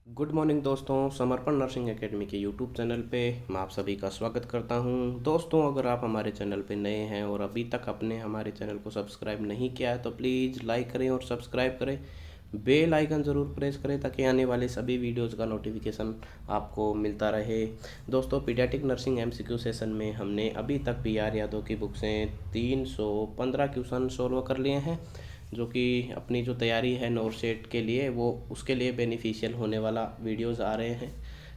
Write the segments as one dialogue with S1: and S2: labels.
S1: Good morning दोस्तों, समर्पण nursing academy के यूट्यूब चैनल पे मैं आप सभी का स्वागत करता हूं। दोस्तों, अगर आप हमारे चैनल पे नए हैं और अभी तक आपने हमारे चैनल को सब्सक्राइब नहीं किया है तो प्लीज़ लाइक करें और सब्सक्राइब करें। बेल आइकन ज़रूर प्रेस करें ताकि आने वाले सभी वीडियोज़ का नोटिफिकेशन आपको मिलता रहे। दोस्तों, पीडियाट्रिक नर्सिंग एमसीक्यू सेशन में हमने अभी तक पीआर यादव की बुक से 315 क्वेश्चन सोल्व कर लिए हैं, जो कि अपनी जो तैयारी है नोर सेट के लिए वो उसके लिए बेनिफिशियल होने वाला वीडियोस आ रहे हैं।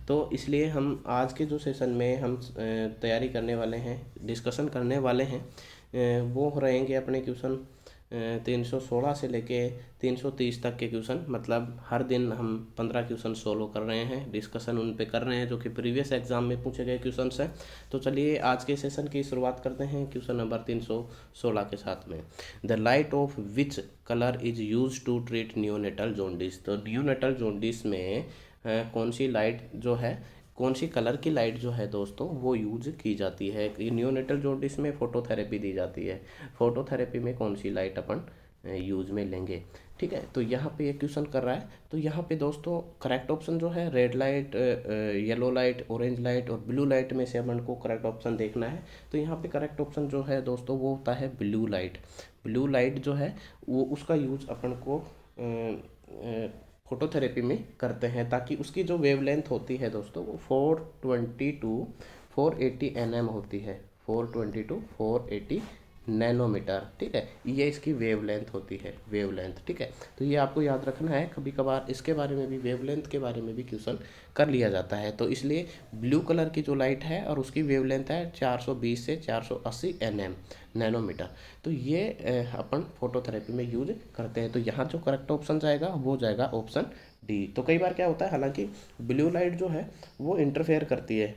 S1: तो इसलिए हम आज के जो सेशन में हम तैयारी करने वाले हैं, डिस्कशन करने वाले हैं, वो रहेंगे अपने क्वेश्चन 316 से लेके 330 तक के क्वेश्चन। मतलब हर दिन हम 15 क्वेश्चन सोल्व कर रहे हैं, डिस्कशन उन पे कर रहे हैं जो कि प्रीवियस एग्जाम में पूछे गए क्वेश्चन हैं। तो चलिए आज के सेशन की शुरुआत करते हैं क्वेश्चन नंबर 316 के साथ में। The light of which colour is use to treat neonatal jaundice. तो न्यूनेटल जॉन्डिस में कौन सी लाइट जो है, कौन सी कलर की लाइट जो है दोस्तों वो यूज की जाती है। न्यूनेटल जॉन्डिस में फोटोथेरेपी दी जाती है। फोटोथेरेपी में कौन सी लाइट अपन यूज में लेंगे। ठीक है, तो यहाँ पे ये क्वेश्चन कर रहा है। तो यहाँ पे दोस्तों करेक्ट ऑप्शन जो है red light, yellow light, orange light और ब्लू लाइट में से अपन को करेक्ट ऑप्शन देखना है। तो यहाँ पे करेक्ट ऑप्शन जो है दोस्तों वो होता है ब्लू लाइट। ब्लू लाइट जो है वो उसका यूज अपन को फोटोथेरेपी में करते हैं ताकि उसकी जो वेवलेंथ होती है दोस्तों वो 420 टू 480 nm होती है। 420 टू 480 नैनोमीटर। ठीक है, ये इसकी वेवलेंथ होती है, वेवलेंथ। ठीक है, तो ये आपको याद रखना है। कभी कभार इसके बारे में भी, वेवलेंथ के बारे में भी क्वेश्चन कर लिया जाता है। तो इसलिए ब्लू कलर की जो लाइट है और उसकी वेवलेंथ है 420 से 480 nm, नैनोमीटर। तो ये अपन फोटोथेरेपी में यूज करते हैं। तो यहाँ जो करेक्ट ऑप्शन जाएगा वो जाएगा ऑप्शन डी। तो कई बार क्या होता है, हालांकि ब्लू लाइट जो है वो इंटरफेयर करती है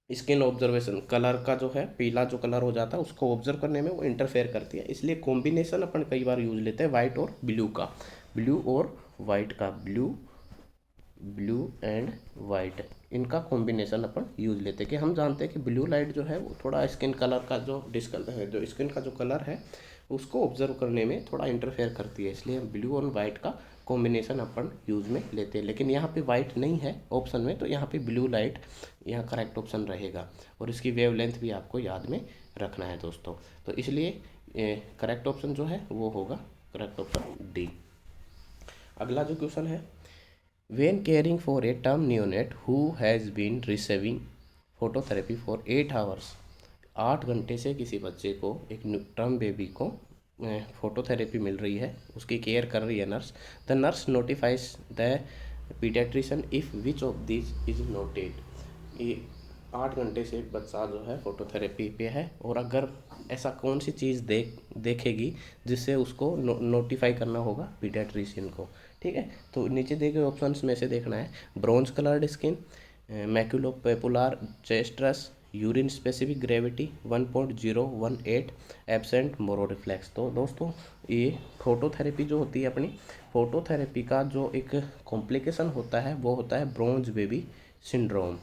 S1: स्किन ऑब्जर्वेशन, कलर का जो है पीला जो कलर हो जाता है उसको ऑब्जर्व करने में वो इंटरफेयर करती है। इसलिए कॉम्बिनेशन अपन कई बार यूज लेते हैं वाइट और ब्लू का, ब्लू और वाइट का, ब्लू ब्लू एंड वाइट, इनका कॉम्बिनेशन अपन यूज लेते हैं। कि हम जानते हैं कि ब्लू लाइट जो है वो थोड़ा स्किन कलर का जो डिस्कलर है, जो स्किन का जो कलर है उसको ऑब्जर्व करने में थोड़ा इंटरफेयर करती है, इसलिए ब्लू और वाइट का कॉम्बिनेशन अपन यूज में लेते हैं। लेकिन यहाँ पे वाइट नहीं है ऑप्शन में, तो यहाँ पे ब्लू लाइट यहाँ करेक्ट ऑप्शन रहेगा। और इसकी वेवलेंथ भी आपको याद में रखना है दोस्तों। तो इसलिए करेक्ट ऑप्शन जो है वो होगा करेक्ट ऑप्शन डी। अगला जो क्वेश्चन है, when caring for a term neonate who has been receiving phototherapy for 8 hours, 8 घंटे से किसी बच्चे को, एक टर्म बेबी को फोटोथेरेपी मिल रही है, उसकी केयर कर रही है nurse. The nurse notifies the paediatrician if which of this is noted. ये 8 घंटे से बच्चा जो है फोटोथेरेपी पे है और अगर ऐसा कौन सी चीज़ देखेगी जिससे उसको नोटिफाई करना होगा पीडियाट्रिशियन को। ठीक है, तो नीचे दिए गए ऑप्शंस में से देखना है, ब्रॉन्ज कलर्ड स्किन, मैक्यूलोपेपुलार चेस्ट्रस, urine specific gravity 1.018, absent Moro reflex. तो दोस्तों ये फोटोथेरेपी जो होती है अपनी, फोटोथेरेपी का जो एक कॉम्प्लिकेशन होता है वो होता है bronze baby syndrome.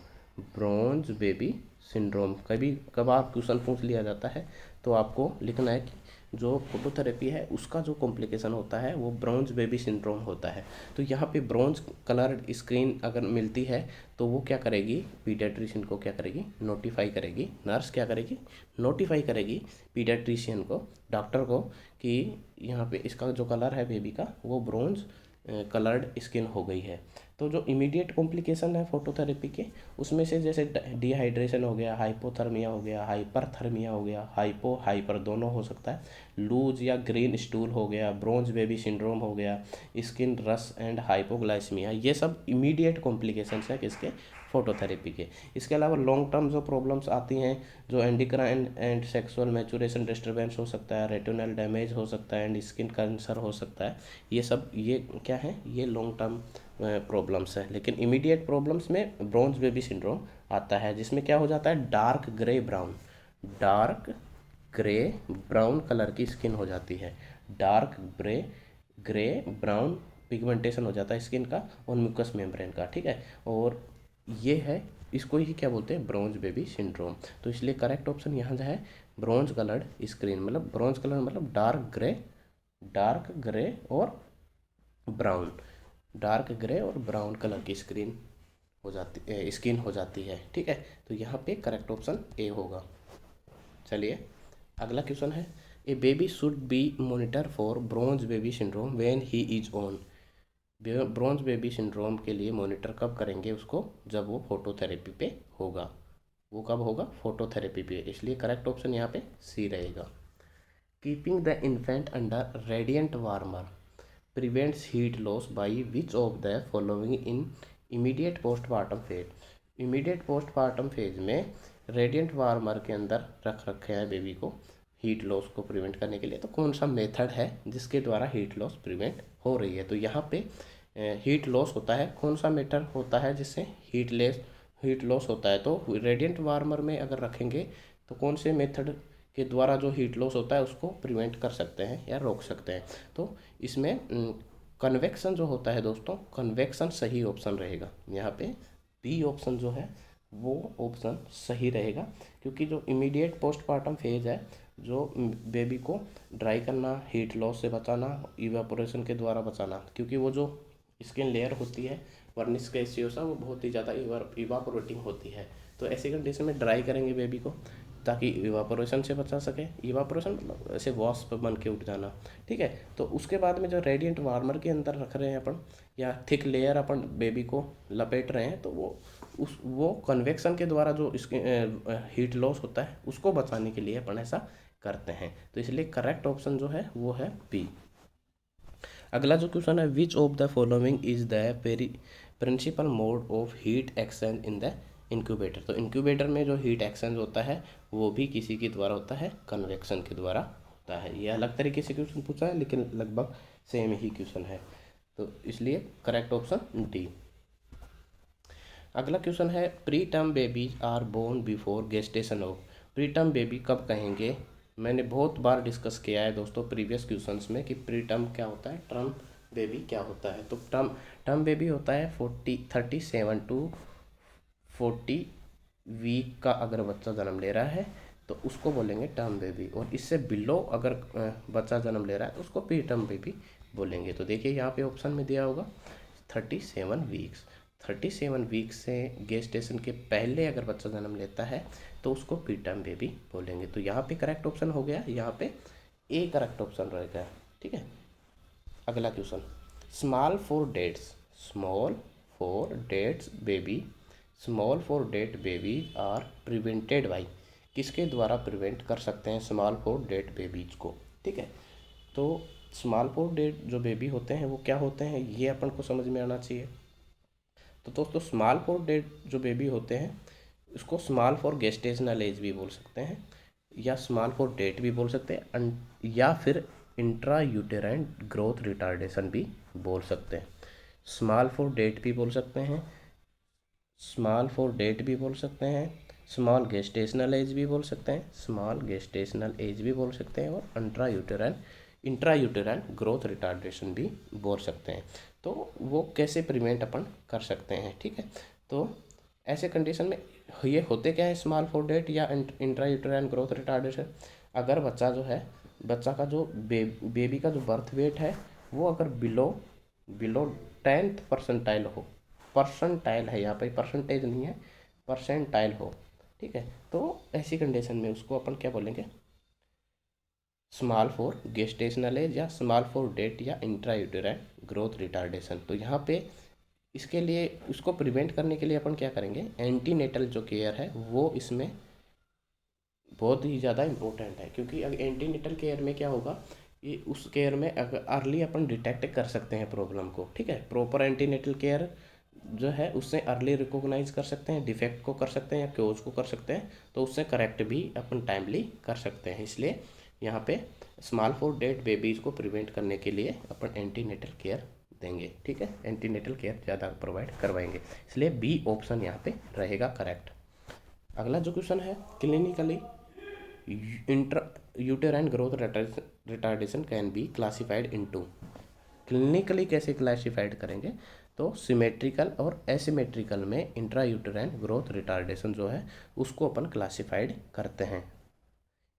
S1: Bronze baby syndrome कभी कभार क्वेश्चन पूछ लिया जाता है, तो आपको लिखना है कि जो फोटोथेरेपी है उसका जो कॉम्प्लिकेशन होता है वो ब्रॉन्ज बेबी सिंड्रोम होता है। तो यहाँ पे ब्रॉन्ज कलर्ड स्क्रीन अगर मिलती है तो वो क्या करेगी, पीडियाट्रिशियन को क्या करेगी, नोटिफाई करेगी। नर्स क्या करेगी, नोटिफाई करेगी पीडियाट्रिशियन को, डॉक्टर को, कि यहाँ पे इसका जो कलर है बेबी का वो ब्रॉन्ज कलर्ड स्किन हो गई है। तो जो इमीडिएट कॉम्प्लिकेशन है फोटोथेरेपी के, उसमें से जैसे डिहाइड्रेशन हो गया, हाइपोथर्मिया हो गया, हाइपरथर्मिया हो गया, हाइपर दोनों हो सकता है, लूज या ग्रीन स्टूल हो गया, ब्रॉन्ज बेबी सिंड्रोम हो गया, स्किन रस एंड हाइपोग्लाइसीमिया, ये सब इमीडिएट कॉम्प्लिकेशंस है किसके, फोटोथेरेपी के। इसके अलावा लॉन्ग टर्म जो प्रॉब्लम्स आती हैं, जो endocrine and sexual maturation disturbance हो सकता है, रेटिनल डैमेज हो सकता है एंड स्किन कैंसर हो सकता है, ये सब ये क्या है, ये लॉन्ग टर्म प्रॉब्लम्स है। लेकिन इमीडिएट प्रॉब्लम्स में ब्रॉन्ज बेबी सिंड्रोम आता है, जिसमें क्या हो जाता है, dark grey brown, dark grey brown colour की स्किन हो जाती है, dark grey grey brown pigmentation हो जाता है स्किन का और म्यूकस मेम्ब्रेन का। ठीक है, और ये है, इसको ही क्या बोलते हैं, ब्रॉन्ज बेबी सिंड्रोम। तो इसलिए करेक्ट ऑप्शन यहाँ जो है ब्रॉन्ज कलर्ड स्क्रीन, मतलब ब्रॉन्ज कलर मतलब डार्क ग्रे और ब्राउन, डार्क ग्रे और ब्राउन कलर की स्किन हो जाती है। ठीक है, तो यहाँ पे करेक्ट ऑप्शन ए होगा। चलिए अगला क्वेश्चन है, a baby should be monitor for bronze baby syndrome when he is on. Bronze baby syndrome के लिए मॉनिटर कब करेंगे उसको, जब वो फोटोथेरेपी पे होगा। वो कब होगा, फोटोथेरेपी पे, इसलिए करेक्ट ऑप्शन यहाँ पे सी रहेगा। Keeping the infant under radiant warmer prevents heat loss by which of the following in immediate postmortem phase. Immediate postmortem phase में रेडिएंट वार्मर के अंदर रख रखे हैं बेबी को हीट लॉस को प्रिवेंट करने के लिए, तो कौन सा मेथड है जिसके द्वारा हीट लॉस प्रिवेंट हो रही है। तो यहाँ पे हीट लॉस होता है, कौन सा मेथड होता है जिससे हीट लॉस होता है, तो रेडिएंट वार्मर में अगर रखेंगे तो कौन से मेथड के द्वारा जो हीट लॉस होता है उसको प्रिवेंट कर सकते हैं या रोक सकते हैं। तो इसमें कन्वेक्शन जो होता है दोस्तों, कन्वेक्शन सही ऑप्शन रहेगा। यहाँ पे बी ऑप्शन जो है वो ऑप्शन सही रहेगा, क्योंकि जो इमीडिएट पोस्टमार्टम फेज है, जो बेबी को ड्राई करना, हीट लॉस से बचाना, इवापोरेशन के द्वारा बचाना, क्योंकि वो जो स्किन लेयर होती है वर्निश गैसियोसा वो बहुत ही ज़्यादा इवापोरेटिंग होती है। तो ऐसी कंडीशन में ड्राई करेंगे बेबी को ताकि इवापोरेशन से बचा सके। इवापोरेशन मतलब ऐसे वॉस्प बन के उठ जाना। ठीक है, तो उसके बाद में जो रेडिएंट वार्मर के अंदर रख रहे हैं अपन, या थिक लेयर अपन बेबी को लपेट रहे हैं, तो वो कन्वेक्शन के द्वारा जो इसके हीट लॉस होता है उसको बचाने के लिए अपन ऐसा करते हैं। तो इसलिए करेक्ट ऑप्शन जो है वो है बी। अगला जो क्वेश्चन है, which of the following is the principal mode of heat exchange in the incubator. तो इंक्यूबेटर में जो हीट एक्सचेंज होता है वो भी किसी के द्वारा होता है, कन्वेक्शन के द्वारा होता है। ये अलग तरीके से क्वेश्चन पूछा है लेकिन लगभग सेम ही क्वेश्चन है, तो इसलिए करेक्ट ऑप्शन डी। अगला क्वेश्चन है, pre term babies are born before gestation of. Pre term baby कब कहेंगे। मैंने बहुत बार डिस्कस किया है दोस्तों प्रीवियस क्वेश्चंस में कि प्री टर्म क्या होता है, टर्म बेबी क्या होता है। तो टर्म बेबी होता है 37 टू 40 वीक का अगर बच्चा जन्म ले रहा है तो उसको बोलेंगे टर्म बेबी, और इससे बिलो अगर बच्चा जन्म ले रहा है तो उसको प्री टर्म बेबी बोलेंगे। तो देखिए यहाँ पे ऑप्शन में दिया होगा 37 वीक्स। 37 वीक्स से गेस्टेशन के पहले अगर बच्चा जन्म लेता है तो उसको प्री टर्म बेबी बोलेंगे। तो यहाँ पे करेक्ट ऑप्शन हो गया, यहाँ पे ए करेक्ट ऑप्शन रहेगा। ठीक है, अगला question, small for dates baby small for date baby are prevented by. किसके द्वारा प्रिवेंट कर सकते हैं स्मॉल फॉर डेट बेबीज को। ठीक है, तो स्मॉल फॉर डेट जो बेबी होते हैं वो क्या होते हैं ये अपन को समझ में आना चाहिए। तो दोस्तों स्मॉल फॉर डेट जो बेबी होते हैं उसको स्मॉल फॉर गेस्टेशनल एज भी बोल सकते हैं, या स्मॉल फॉर डेट भी बोल सकते हैं, या फिर इंट्रा यूटेराइन ग्रोथ रिटार्डेशन भी बोल सकते हैं। स्मॉल फॉर डेट भी बोल सकते हैं, स्मॉल फॉर डेट भी बोल सकते हैं, स्मॉल गेस्टेशनल एज भी बोल सकते हैं, स्मॉल गेस्टेशनल एज भी बोल सकते हैं, और इंट्रा यूटेराइन ग्रोथ रिटार्डेशन भी बोल सकते हैं। तो वो कैसे प्रिवेंट अपन कर सकते हैं। ठीक है, तो ऐसे कंडीशन में ये होते क्या है स्मॉल फॉर डेट या इंट्रा यूटेराइन ग्रोथ रिटार्डेशन। अगर बच्चा का जो बेबी का जो बर्थ वेट है वो अगर बिलो 10th परसेंटाइल हो, परसेंटाइल है यहाँ पे, परसेंटेज नहीं है, परसेंटाइल हो। ठीक है, तो ऐसी कंडीशन में उसको अपन क्या बोलेंगे, स्मॉल फॉर गेस्टेशनल एज, या स्मॉल फॉर डेट, या इंट्रा यूटेराइन ग्रोथ रिटार्डेशन। तो यहाँ पे इसके लिए उसको प्रिवेंट करने के लिए अपन क्या करेंगे, एंटीनेटल जो केयर है वो इसमें बहुत ही ज़्यादा इम्पोर्टेंट है। क्योंकि अगर एंटीनेटल केयर में क्या होगा, ये उस केयर में अगर अर्ली अपन डिटेक्ट कर सकते हैं प्रॉब्लम को। ठीक है, प्रॉपर एंटीनेटल केयर जो है उससे अर्ली रिकॉग्नाइज कर सकते हैं, डिफेक्ट को कर सकते हैं या क्योज को कर सकते हैं, तो उससे करेक्ट भी अपन टाइमली कर सकते हैं। इसलिए यहाँ पे स्मॉल फॉर डेट बेबीज़ को प्रिवेंट करने के लिए अपन एंटीनेटल केयर देंगे। ठीक है, एंटीनेटल केयर ज़्यादा प्रोवाइड करवाएंगे, इसलिए बी ऑप्शन यहाँ पे रहेगा करेक्ट। अगला जो क्वेश्चन है, clinically uterine growth retardation can be classified into. Clinically कैसे क्लासिफाइड करेंगे, तो सिमेट्रिकल और एसिमेट्रिकल में इंट्रा यूटेराइन ग्रोथ रिटार्डेशन जो है उसको अपन क्लासिफाइड करते हैं।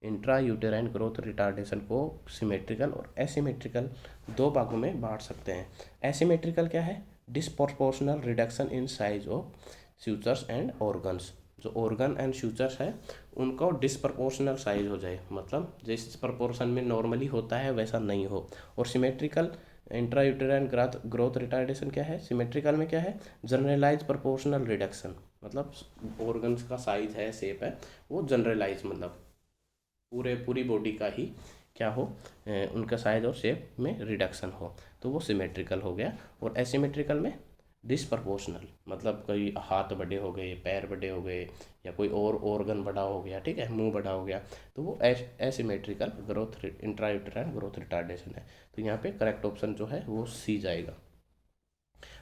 S1: इंट्रा यूटेराइन ग्रोथ रिटार्डेशन को सिमेट्रिकल और एसिमेट्रिकल दो भागों में बांट सकते हैं। एसिमेट्रिकल क्या है? Disproportional reduction in size of sutures and organs. जो ऑर्गन एंड सूचर्स है उनको डिसप्रोपोर्शनल साइज हो जाए, मतलब जिस प्रपोर्शन में नॉर्मली होता है वैसा नहीं हो। और symmetrical intra uterine growth retardation क्या है? सिमेट्रिकल में क्या है? जनरलाइज प्रोपोर्शनल रिडक्शन, मतलब ऑर्गन्स का साइज है, शेप है, वो जनरलाइज, मतलब पूरी बॉडी का ही क्या हो, उनका साइज और शेप में रिडक्शन हो, तो वो सिमेट्रिकल हो गया। और एसिमेट्रिकल में डिसप्रपोर्शनल, मतलब कोई हाथ बड़े हो गए, पैर बड़े हो गए, या कोई और ऑर्गन बड़ा हो गया, ठीक है, मुंह बड़ा हो गया, तो वो asymmetrical growth intrauterine growth retardation है। तो यहाँ पे करेक्ट ऑप्शन जो है वो सी जाएगा।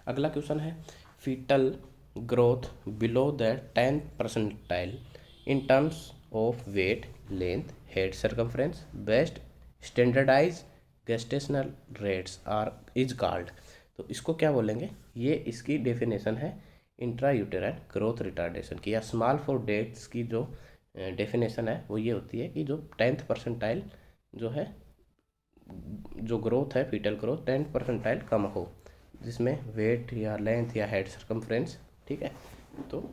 S1: अगला क्वेश्चन है, fetal growth below the 10th percentile in terms of weight, length, head circumference, best standardise gestational rates are is called. तो इसको क्या बोलेंगे? ये इसकी डेफिनेशन है इंट्रा यूटेराइन ग्रोथ रिटार्डेशन की, या स्मॉल फॉर डेट्स की जो डेफिनेशन है वो ये होती है कि जो 10th परसेंटाइल जो है, जो ग्रोथ है फीटल ग्रोथ 10th परसेंटाइल कम हो, जिसमें वेट या लेंथ या हेड सर्कमफ्रेंस, ठीक है, तो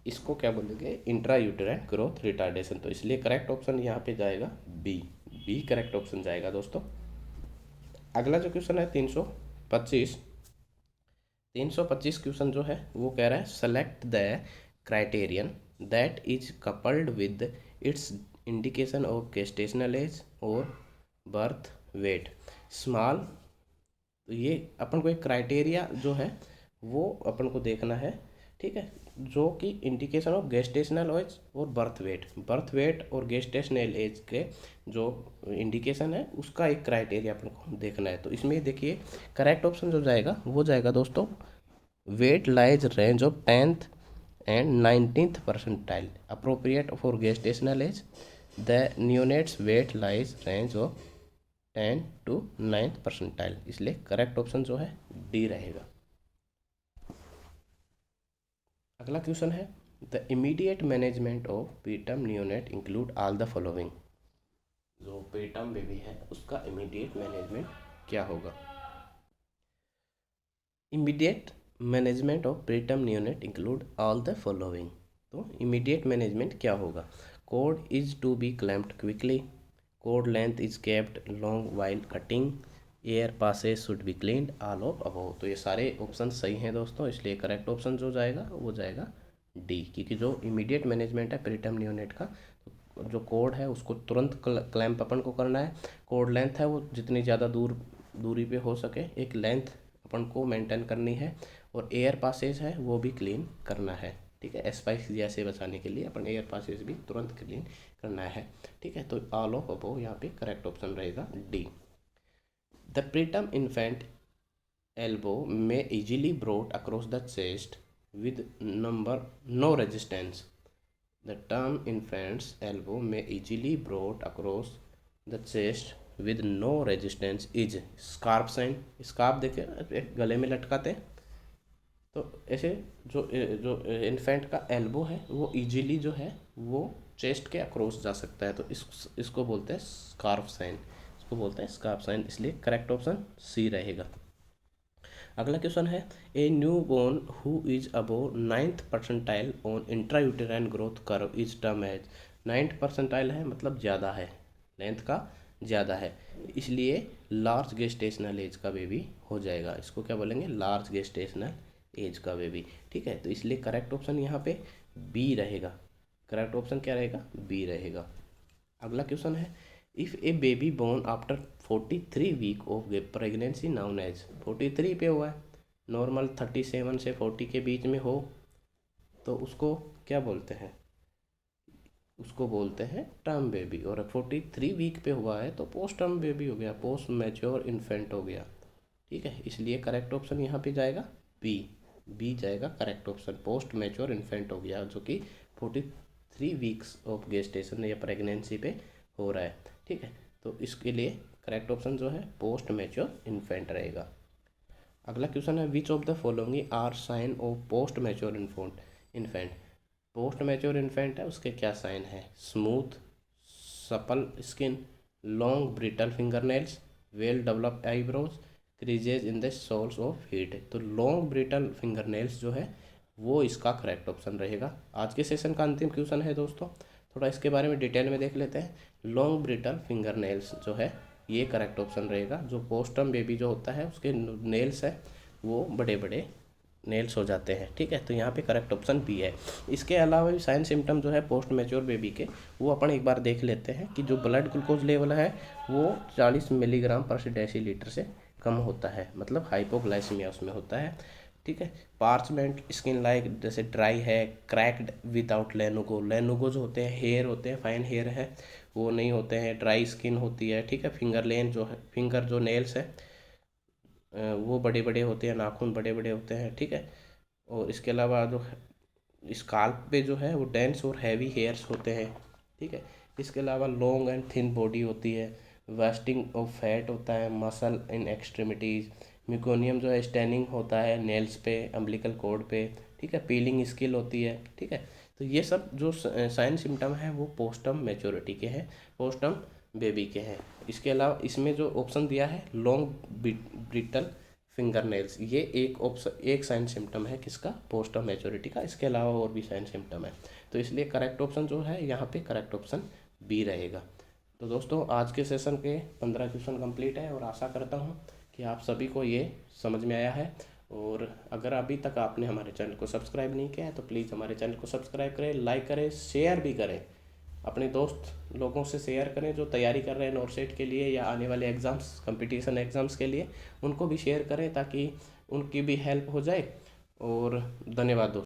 S1: इसको क्या बोलेंगे? Intra uterine growth retardation. तो इसलिए करेक्ट ऑप्शन यहाँ पे जाएगा बी। बी करेक्ट ऑप्शन जाएगा दोस्तों। अगला जो क्वेश्चन है 325 क्वेश्चन जो है वो कह रहा है, select the criterion that is coupled with its indication of gestational age और बर्थ वेट स्मॉल। तो ये अपन को एक क्राइटेरिया जो है वो अपन को देखना है, ठीक है, जो कि इंडिकेशन ऑफ गेस्टेशनल एज और बर्थ वेट और गेस्टेशनल एज के जो इंडिकेशन है उसका एक क्राइटेरिया अपन को देखना है। तो इसमें देखिए करेक्ट ऑप्शन जो जाएगा वो जाएगा दोस्तों, weight lies range of 10th and 19th percentile appropriate for gestational age. The neonates weight lies range of 10 to 9th percentile, इसलिए करेक्ट ऑप्शन जो है डी रहेगा। अगला क्वेश्चन है, the immediate management of preterm neonate include all the following. जो preterm baby है उसका immediate management क्या होगा? Immediate management of preterm neonate include all the following. तो इमीडिएट मैनेजमेंट क्या होगा? Code is to be clamped quickly, cord length is kept long while cutting, air passage should be cleaned, all of above. तो ये सारे option सही हैं दोस्तों, इसलिए करेक्ट ऑप्शन जो जाएगा वो जाएगा डी, क्योंकि जो इमीडिएट मैनेजमेंट है प्रीटर्म नियोनेट का, जो कोड है उसको तुरंत क्लैम्प अपन को करना है, कोड लेंथ है वो जितनी ज़्यादा दूरी पे हो सके एक लेंथ अपन को मेंटेन करनी है, और एयर पासेज है वो भी क्लीन करना है, ठीक है, एस्फाइक्सिया से बचाने के लिए अपन एयर पासेज भी तुरंत क्लीन करना है, ठीक है। तो ऑल ऑफ अबव यहाँ पे करेक्ट ऑप्शन रहेगा D. The preterm infant elbow may easily brought across the chest with no resistance. The term infant's elbow may easily brought across the chest with no resistance is scarf sign। Scarf देखिए एक गले में लटकाते हैं, तो ऐसे जो जो infant का एल्बो है वो इजीली जो है वो चेस्ट के अक्रॉस जा सकता है, तो इसको बोलते हैं स्कार्फ साइन, इसको बोलते हैं स्कार्फ साइन, इसलिए करेक्ट ऑप्शन सी रहेगा। अगला क्वेश्चन है, a newborn who is above 9th percentile on intrauterine growth curve is term age. 9th percentile है मतलब ज़्यादा है, लेंथ का ज़्यादा है, इसलिए लार्ज गेस्टेशनल एज का बेबी हो जाएगा। इसको क्या बोलेंगे? लार्ज गेस्टेशनल एज का बेबी, ठीक है। तो इसलिए करेक्ट ऑप्शन यहाँ पे बी रहेगा। करेक्ट ऑप्शन क्या रहेगा? बी रहेगा। अगला क्वेश्चन है, if a baby born after 43 week of pregnancy known age. 43 पे हुआ है, नॉर्मल 37 से 40 के बीच में हो तो उसको क्या बोलते हैं? उसको बोलते हैं टर्म बेबी। और 43 वीक पे हुआ है तो पोस्ट टर्म बेबी हो गया, पोस्ट मैच्योर इन्फेंट हो गया, ठीक है। इसलिए करेक्ट ऑप्शन यहाँ पे जाएगा बी। बी जाएगा correct option, post mature infant हो गया जो कि 43 वीक्स ऑफ गेस्टेशन या प्रेगनेंसी पे हो रहा है, ठीक है। तो इसके लिए करेक्ट ऑप्शन जो है पोस्ट मैच्योर इन्फेंट रहेगा। अगला क्वेश्चन है, which of the following are sign of post mature infant. Post mature infant है उसके क्या साइन है? Smooth, supple skin, long brittle finger nails, well developed eyebrows, creases in the soles of feet. तो long brittle finger nails जो है वो इसका correct option रहेगा। आज के सेशन का अंतिम क्वेश्चन है दोस्तों, थोड़ा इसके बारे में डिटेल में देख लेते हैं। लॉन्ग ब्रिटल फिंगर नेल्स जो है ये करेक्ट ऑप्शन रहेगा। जो पोस्टम बेबी जो होता है उसके नेल्स है वो बड़े बड़े नेल्स हो जाते हैं, ठीक है। तो यहाँ पे करेक्ट ऑप्शन बी है। इसके अलावा भी साइन सिम्टम जो है पोस्ट मैच्योर बेबी के वो अपन एक बार देख लेते हैं कि जो ब्लड ग्लूकोज लेवल है वो 40 मिलीग्राम पर डेसीलीटर से कम होता है, मतलब हाइपोग्लाइसीमिया उसमें होता है, ठीक है। पार्चमेंट स्किन लाइक जैसे ड्राई है, क्रैक्ड विदाउट लेनुगो, लेनुगो जो होते हैं हेयर होते हैं, फाइन हेयर है वो नहीं होते हैं, ड्राई स्किन होती है, ठीक है। फिंगर लेन जो है, फिंगर जो नेल्स है वो बड़े बड़े होते हैं, नाखून बड़े बड़े होते हैं, ठीक है। और इसके अलावा जो स्काल्प पे जो है वो डेंस और हैवी हेयर्स होते हैं, ठीक है। इसके अलावा लॉन्ग एंड थिन बॉडी होती है, वेस्टिंग ऑफ फैट होता है, मसल इन एक्सट्रीमिटीज़, म्यूकोनियम जो है स्टैनिंग होता है नेल्स पे, अम्बिलिकल कॉर्ड पे, ठीक है। पीलिंग स्किल होती है, ठीक है। तो ये सब जो साइन सिम्टम है वो पोस्टम मैच्योरिटी के हैं, पोस्टम बेबी के हैं। इसके अलावा इसमें जो ऑप्शन दिया है लॉन्ग ब्रिटल फिंगर नेल्स, ये एक ऑप्शन, एक साइन सिम्टम है किसका, पोस्टम मैच्योरिटी का। इसके अलावा और भी साइन सिम्टम है, तो इसलिए करेक्ट ऑप्शन जो है यहाँ पे करेक्ट ऑप्शन बी रहेगा। तो दोस्तों आज के सेशन के 15 क्वेश्चन कंप्लीट है और आशा करता हूँ कि आप सभी को ये समझ में आया है। और अगर अभी तक आपने हमारे चैनल को सब्सक्राइब नहीं किया है तो प्लीज़ हमारे चैनल को सब्सक्राइब करें, लाइक करें, शेयर भी करें, अपने दोस्त लोगों से शेयर करें जो तैयारी कर रहे हैं नोटसेट के लिए या आने वाले एग्ज़ाम्स, कंपटीशन एग्ज़ाम्स के लिए, उनको भी शेयर करें ताकि उनकी भी हेल्प हो जाए। और धन्यवाद दोस्तों।